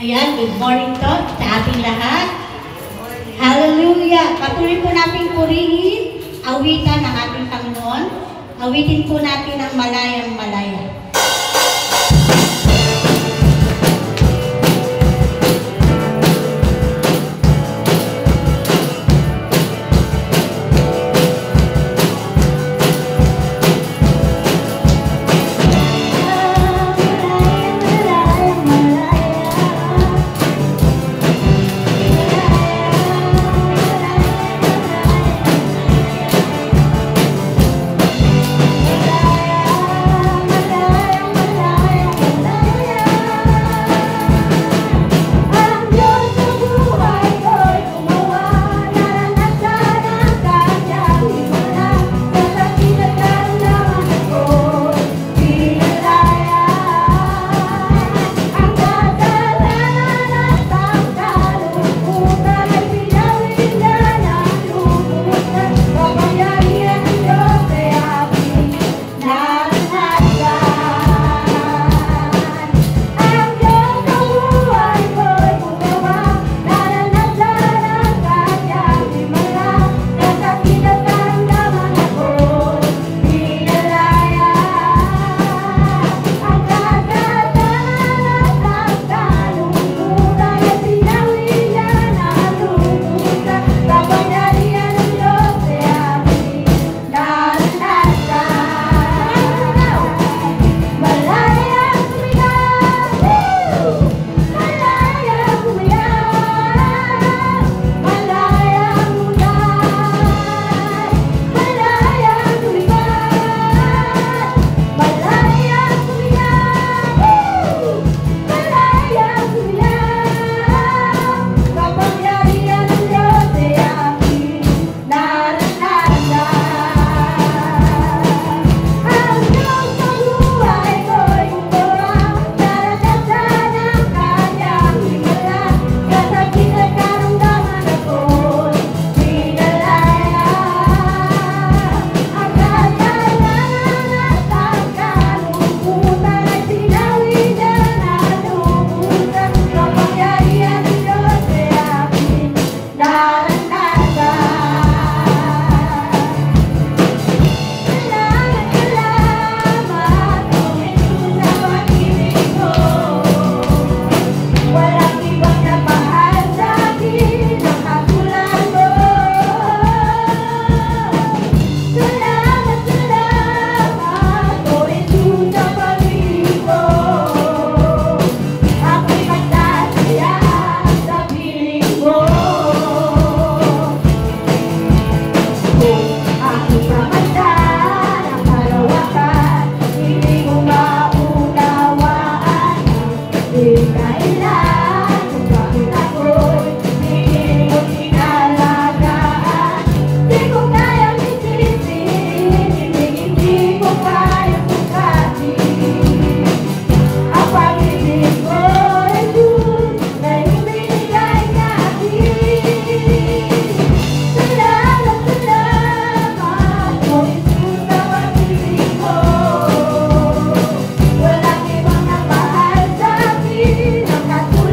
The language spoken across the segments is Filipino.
Ayan, good morning to sa ating lahat. Hallelujah! Patuloy po natin purihin, awitan ng ating Panginoon. Awitin po natin ang malayang malaya. Walang ibang napahal sa akin ang katulad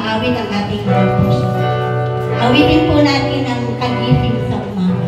maawit ang ating mga puso. Awitin po natin ang kagising sa umaga.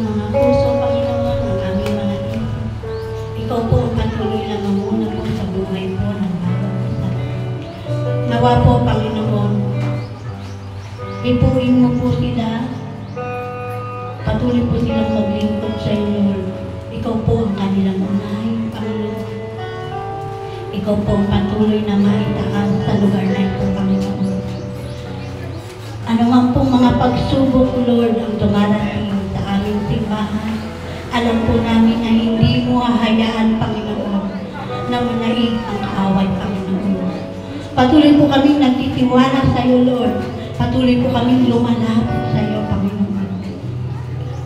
mga puso, Panginoon, ang aming mga isip. Ikaw po ang patuloy na mamuna po sa buhay po ng bawat isa. Nawa po, Panginoon, ipuin mo po sila, patuloy po silang maglingkod sa iyo, Lord. Ikaw po ang kanilang unahin, Panginoon. Ikaw po ang patuloy na maitaas sa lugar na ito, Panginoon. Ano man pong mga pagsubok, Lord, ang dumarating sa aming simbahan, alam po namin na hindi mo hahayaan, Panginoon, na manaig ang kaaway, Panginoon. Patuloy po kaming nagtitiwala sa iyo, Lord. Patuloy po kaming lumalapit sa iyo, Panginoon.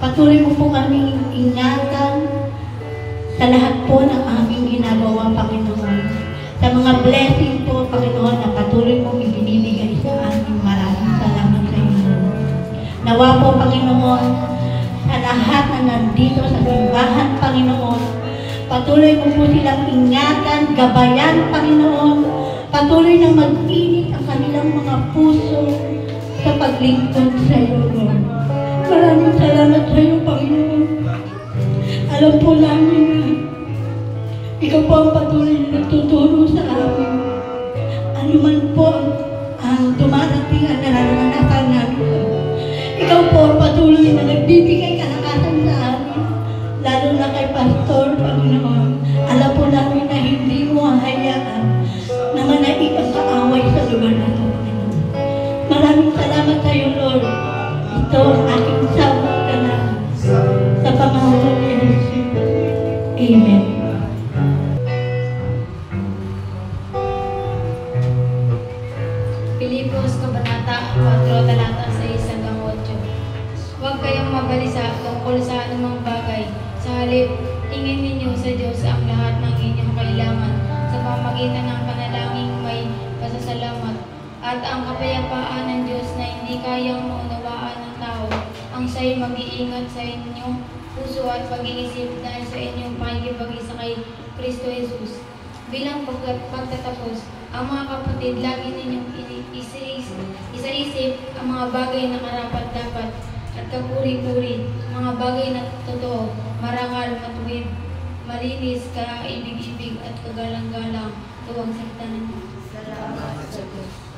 Patuloy mo po kaming ingatan sa lahat po ng aming ginagawa, Panginoon. Sa mga blessing po, Panginoon, na patuloy mong ibinibigay sa amin. Maraming salamat sa iyo. Nawa po, Panginoon, sa lahat na nandito sa simbahan, Panginoon, patuloy mo po silang ingatan, gabayan, Panginoon. Patuloy na mag-init ang kanilang mga puso sa paglingkod sa iyo, Lord. Maraming salamat sa iyo, Panginoon. Alam po namin na ikaw po ang patuloy na nagtuturo sa amin. Ano man po ang dumarating at nararanasan namin. Ikaw po ang patuloy na nagbibigay kalakasan sa amin. Lalo na kay Pastor, Panginoon. Alam po namin na hindi mo hahayaan na manaig ang kaaway sa lugar na ito, Panginoon. Maraming salamat sa iyo, Lord. Ito ang aking sabot ka na sa pangalan ni Jesus. Amen. Pilipos, Kabanata 4, talata 6 hanggang 8. Huwag kayong mabalisa tungkol sa anumang bagay. Sa halip, hingin ninyo sa Diyos ang lahat ng inyong kailangan sa pamamagitan ng panalangin may pasasalamat. At ang kapayapaan ng Diyos na hindi kayang maunawaan ng tao, ang siya'y mag-iingat sa inyong puso at pag-iisip dahil sa inyong pakikipag-isa kay Kristo Jesus. Bilang pagtatapos, ang mga kapatid, lagi ninyong isa-isip ang mga bagay na karapat-dapat at kapuri-puri, mga bagay na totoo, marangal, matuwid, malinis, kaibig-ibig at kagalang-galang, tuwang sa ng Salamat sa Diyos.